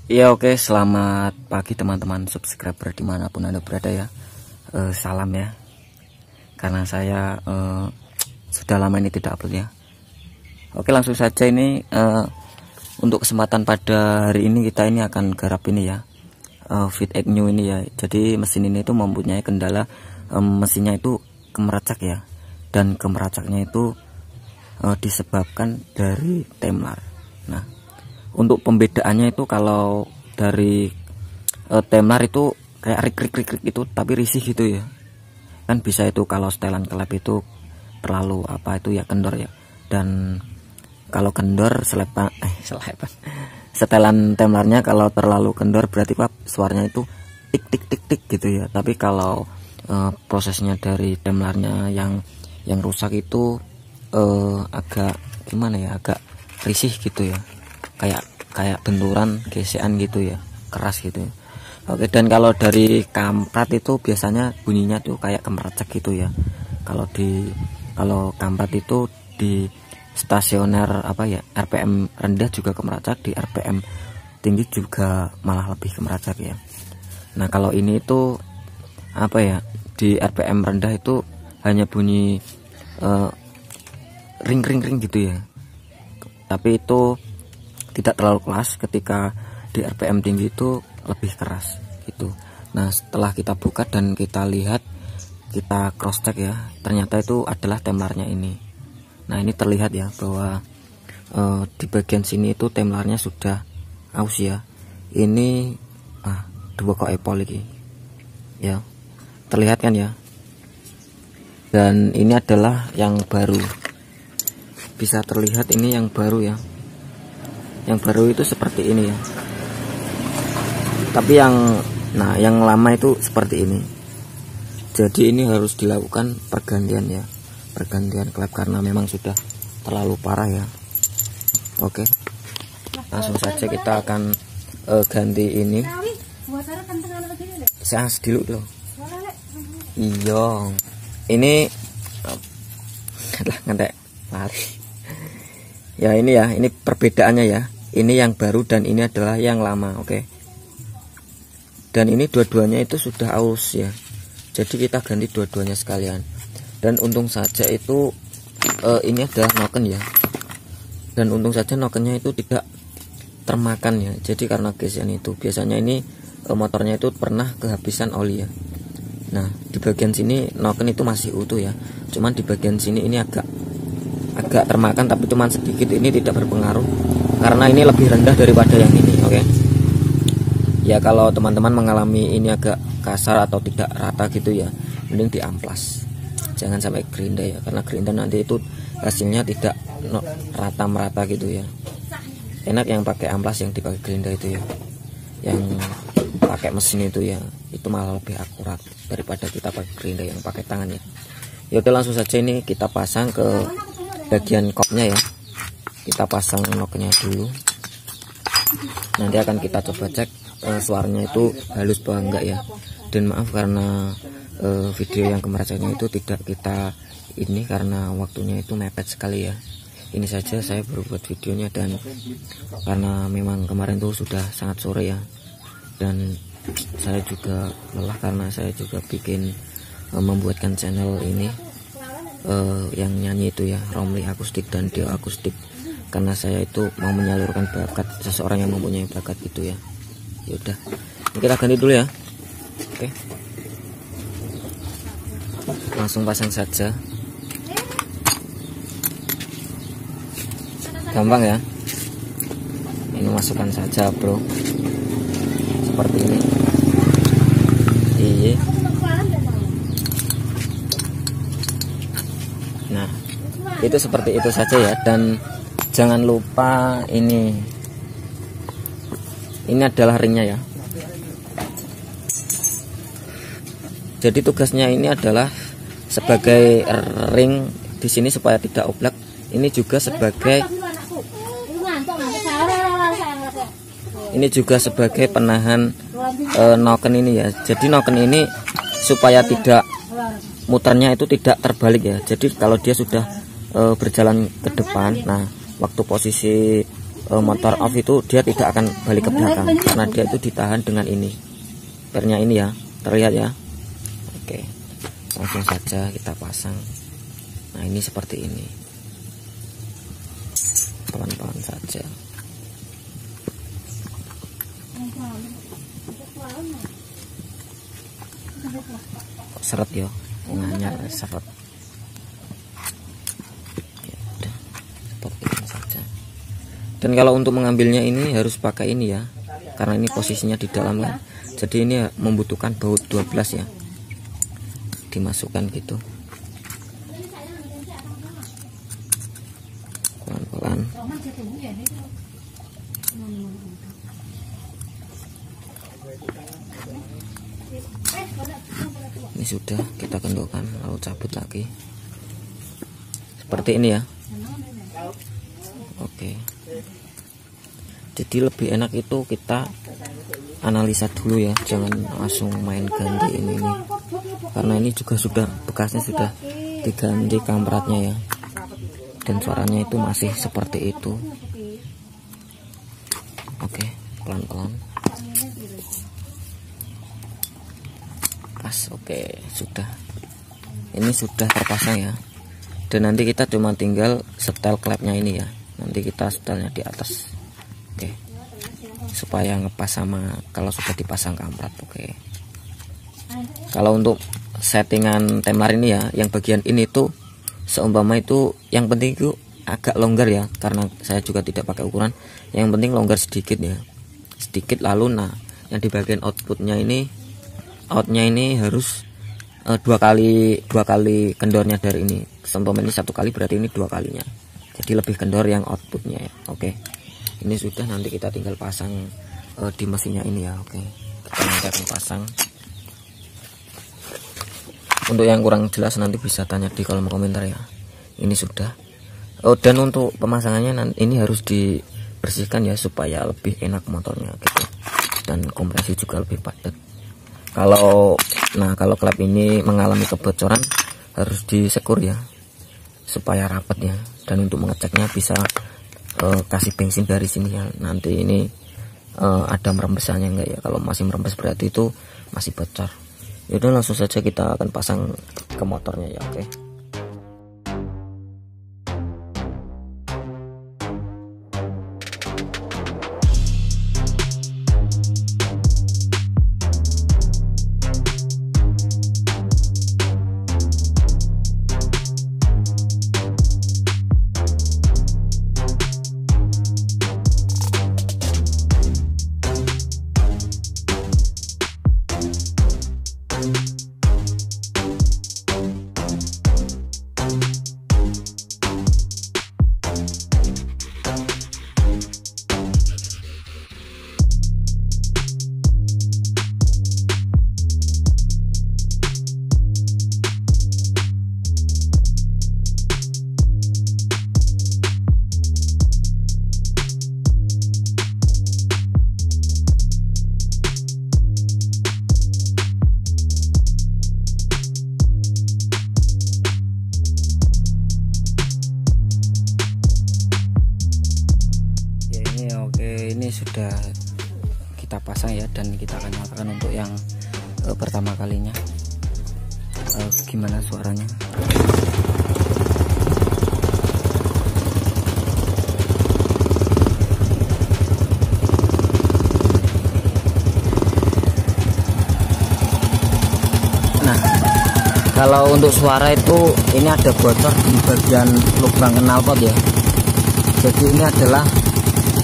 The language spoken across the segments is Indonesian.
Iya, oke, selamat pagi teman-teman subscriber dimanapun Anda berada ya. Salam ya, karena saya sudah lama ini tidak upload ya. Oke, langsung saja ini untuk kesempatan pada hari ini kita ini akan garap ini ya, Fit-X New ini ya. Jadi mesin ini itu mempunyai kendala, mesinnya itu kemeracak ya, dan kemeracaknya itu disebabkan dari temlar. Nah, untuk pembedaannya itu kalau dari temlar itu kayak rik itu tapi risih gitu ya. Kan bisa itu kalau setelan kelap itu terlalu apa itu ya, kendor ya. Dan kalau kendor setelan temlarnya kalau terlalu kendor berarti Pak suaranya itu tik gitu ya. Tapi kalau prosesnya dari temlarnya yang rusak itu agak gimana ya, agak risih gitu ya, kayak benturan gesekan gitu ya, keras gitu ya. Oke, dan kalau dari kamprat itu biasanya bunyinya tuh kayak kemeracak gitu ya. Kalau kamprat itu di stasioner apa ya, RPM rendah juga kemeracak, di RPM tinggi juga malah lebih kemeracak ya. Nah, kalau ini itu apa ya, di RPM rendah itu hanya bunyi ring gitu ya, tapi itu tidak terlalu keras. Ketika di RPM tinggi itu lebih keras gitu. Nah, setelah kita buka dan kita lihat, kita cross check ya, ternyata itu adalah temlarnya ini. Nah, ini terlihat ya bahwa di bagian sini itu temlarnya sudah aus ya. Ini dua kok epol lagi ya, terlihat kan ya. Dan ini adalah yang baru, bisa terlihat ini yang baru ya. Yang baru itu seperti ini ya. Tapi yang lama itu seperti ini. Jadi ini harus dilakukan pergantian ya, pergantian klep karena memang sudah terlalu parah ya. Oke, langsung saja kita akan ganti ini. Saya dulu dong. Iya, ini ngantek lari. Ya ini ya, ini perbedaannya ya. Ini yang baru dan ini adalah yang lama, oke. Dan ini dua-duanya itu sudah aus ya. Jadi kita ganti dua-duanya sekalian. Dan untung saja itu ini adalah noken ya. Dan untung saja nokennya itu tidak termakan ya. Jadi karena gesekan itu biasanya ini motornya itu pernah kehabisan oli ya. Nah, di bagian sini noken itu masih utuh ya. Cuman di bagian sini ini agak termakan, tapi cuman sedikit. Ini tidak berpengaruh karena ini lebih rendah daripada yang ini, oke. Ya, kalau teman-teman mengalami ini agak kasar atau tidak rata gitu ya, mending diamplas, jangan sampai gerinda ya, karena gerinda nanti itu hasilnya tidak rata merata gitu ya. Enak yang pakai amplas, yang dipakai gerinda itu ya, yang pakai mesin itu ya, itu malah lebih akurat daripada kita pakai gerinda yang pakai tangan ya. Ya udah, langsung saja ini kita pasang ke bagian kopnya ya. Kita pasang noknya dulu, nanti akan kita coba cek suaranya itu halus apa enggak ya. Dan maaf karena video yang kemeracaknya itu tidak kita ini karena waktunya itu mepet sekali ya. Ini saja saya baru buat videonya, dan karena memang kemarin tuh sudah sangat sore ya, dan saya juga lelah karena saya juga bikin membuatkan channel ini yang nyanyi itu ya, Romli akustik dan Dio akustik, karena saya itu mau menyalurkan bakat seseorang yang mempunyai bakat gitu ya. Yaudah, kita ganti dulu ya. Oke, langsung pasang saja, gampang ya. Ini masukkan saja bro, seperti ini. Iya. Nah, itu seperti itu saja ya. Dan jangan lupa ini adalah ringnya ya. Jadi tugasnya ini adalah sebagai ring di sini supaya tidak oblak. Ini juga sebagai penahan noken ini ya. Jadi noken ini supaya tidak muternya itu tidak terbalik ya. Jadi kalau dia sudah berjalan ke depan, nah waktu posisi motor off itu dia tidak akan balik ke belakang karena dia itu ditahan dengan ini pernya ini ya, terlihat ya. Oke, langsung saja kita pasang. Nah ini seperti ini, pelan-pelan saja. Seret ya, nganyar seret. Ya udah, seperti ini saja. Dan kalau untuk mengambilnya ini harus pakai ini ya, karena ini posisinya di dalam kan. Jadi ini membutuhkan baut 12 ya, dimasukkan gitu pelan-pelan. Ini sudah kita kendorkan, lalu cabut lagi seperti ini ya. Oke, jadi lebih enak itu kita analisa dulu ya, jangan langsung main ganti ini karena ini juga sudah bekasnya sudah diganti kampratnya ya, dan suaranya itu masih seperti itu. Oke, pelan-pelan. Pas. Oke, sudah, ini sudah terpasang ya, dan nanti kita cuma tinggal setel klepnya ini ya, nanti kita setelnya di atas. Oke, supaya ngepas sama kalau sudah dipasang kamprat. Oke, kalau untuk settingan temlar ini ya, yang bagian ini tuh seumpama itu yang penting itu agak longgar ya, karena saya juga tidak pakai ukuran, yang penting longgar sedikit ya, sedikit. Lalu nah yang di bagian outputnya ini, outnya ini harus dua kali kendornya dari ini. Seumpama ini 1 kali, berarti ini 2 kalinya, jadi lebih kendor yang outputnya ya. Oke, ini sudah, nanti kita tinggal pasang di mesinnya ini ya. Oke, kita nanti akan pasang. Untuk yang kurang jelas nanti bisa tanya di kolom komentar ya. Ini sudah. Dan untuk pemasangannya ini harus dibersihkan ya, supaya lebih enak motornya gitu, dan kompresi juga lebih padat. Kalau klep ini mengalami kebocoran harus disekur ya, supaya rapat ya. Dan untuk mengeceknya bisa kasih bensin dari sini ya. Nanti ini ada merembesannya enggak ya, kalau masih merembes berarti itu masih bocor. Yaudah, langsung saja kita akan pasang ke motornya ya. Oke. Ini sudah kita pasang ya, dan kita akan nyalakan untuk yang pertama kalinya. Gimana suaranya? Nah, kalau untuk suara itu ini ada bocor di bagian lubang knalpot ya. Jadi ini adalah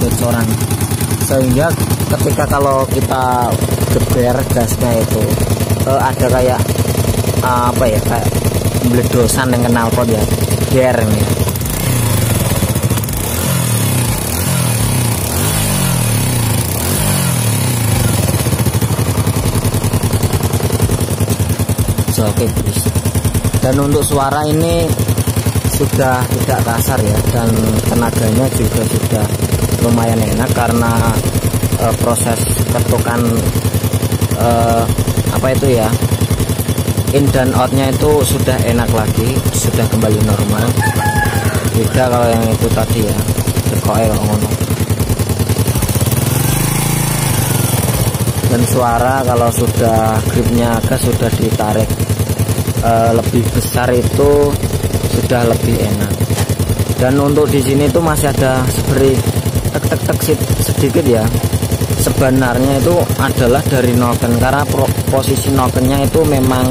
bocoran, sehingga ketika kalau kita geber gasnya itu ada kayak apa ya, kayak meledosan yang knalpot ya, gear ini. So, oke, dan untuk suara ini sudah tidak kasar ya, dan tenaganya juga sudah lumayan enak karena proses ketukan apa itu ya, in dan outnya itu sudah enak lagi, sudah kembali normal. Beda kalau yang itu tadi ya, koil ngono. Dan suara kalau sudah gripnya agak sudah ditarik lebih besar itu sudah lebih enak. Dan untuk di sini itu masih ada seperti tek sedikit ya. Sebenarnya itu adalah dari noken, karena posisi nokennya itu memang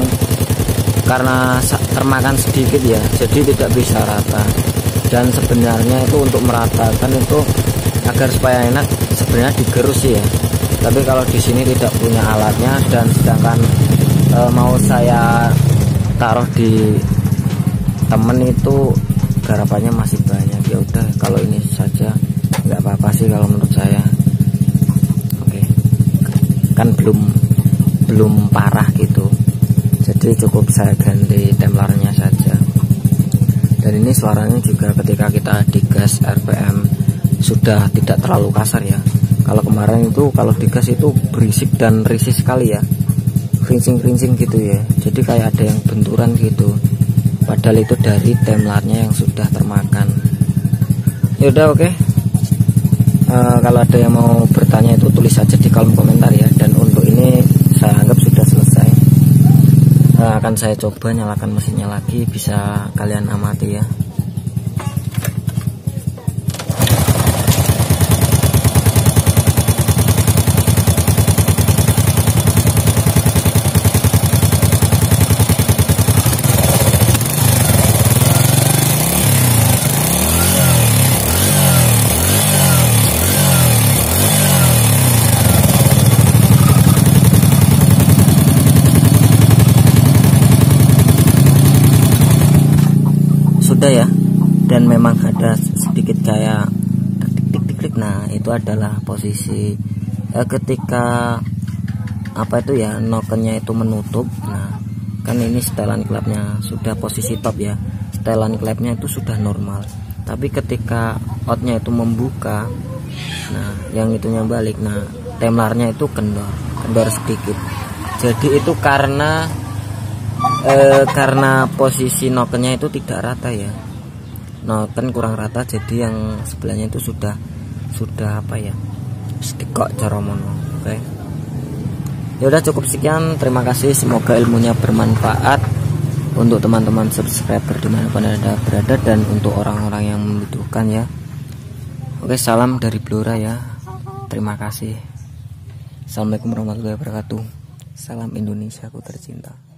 karena termakan sedikit ya, jadi tidak bisa rata. Dan sebenarnya itu untuk meratakan itu agar supaya enak sebenarnya digerus ya. Tapi kalau di sini tidak punya alatnya, dan sedangkan mau saya taruh di temen itu garapannya masih banyak. Ya udah, kalau ini saja nggak apa-apa sih kalau menurut saya. Oke, kan belum parah gitu, jadi cukup saya ganti templarnya saja. Dan ini suaranya juga ketika kita digas RPM sudah tidak terlalu kasar ya. Kalau kemarin itu kalau digas itu berisik dan risih sekali ya, kerincing gitu ya, jadi kayak ada yang benturan gitu, padahal itu dari templarnya yang sudah termakan. Yaudah, oke. Kalau ada yang mau bertanya itu tulis saja di kolom komentar ya. Dan untuk ini saya anggap sudah selesai. Akan saya coba nyalakan mesinnya lagi, bisa kalian amati ya. Sudah ya, dan memang ada sedikit kayak tik. Nah, itu adalah posisi ketika apa itu ya, nokennya itu menutup. Nah, kan ini setelan klapnya sudah posisi top ya, setelan klapnya itu sudah normal. Tapi ketika outnya itu membuka, nah yang itunya balik, nah templarnya itu kendor sedikit. Jadi itu karena posisi nokennya itu tidak rata ya, noken kurang rata, jadi yang sebelahnya itu sudah apa ya, sedikit coromono. Oke, yaudah cukup sekian, terima kasih, semoga ilmunya bermanfaat untuk teman-teman subscriber dimanapun Anda berada, dan untuk orang-orang yang membutuhkan ya. Oke, salam dari Blora ya, terima kasih. Assalamualaikum warahmatullahi wabarakatuh. Salam Indonesia ku tercinta.